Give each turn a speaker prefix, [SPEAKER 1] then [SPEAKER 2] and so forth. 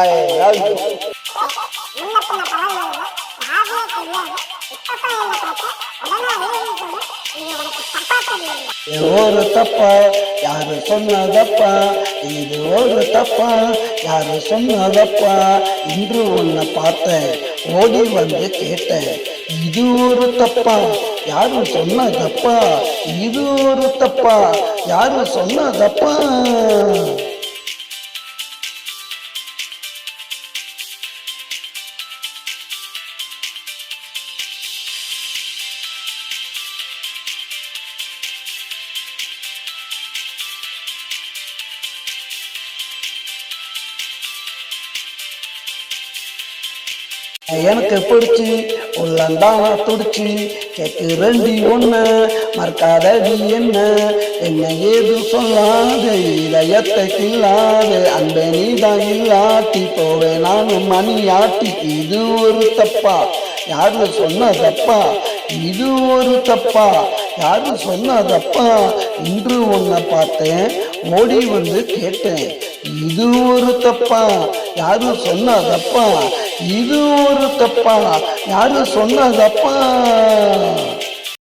[SPEAKER 1] I love you. ஒரு தப்பா யாரு சொன்னதப்பா, இது ஒரு தப்பா யாரு சொன்னதப்பா, இன்று உன்னை பார்த்தேன் ஓடி வந்து கேட்டேன், இது ஒரு தப்பா யாரு சொன்னதப்பா, இது ஒரு தப்பா யாரு சொன்னதப்பா. எனக்கு பிடிச்சி உள்ளந்தான துடிச்சு கேட்குறண்டி ஒண்ணு மறக்காதடி என்ன, என்ன ஏது சொல்லாது இதயத்தை கில்லாது, அந்த நீதான் இல்லாட்டி போவேன் நானும் மணியாட்டி, இது ஒரு தப்பா யாரு சொன்னதப்பா, இது ஒரு தப்பா யாரு சொன்னதப்பா, இன்று உன்னை பார்த்தேன் ஓடி வந்து கேட்டேன், இது ஒரு தப்பா யாரு சொன்னதப்பா, இது ஒரு தப்பா யாரு சொன்னதப்பா.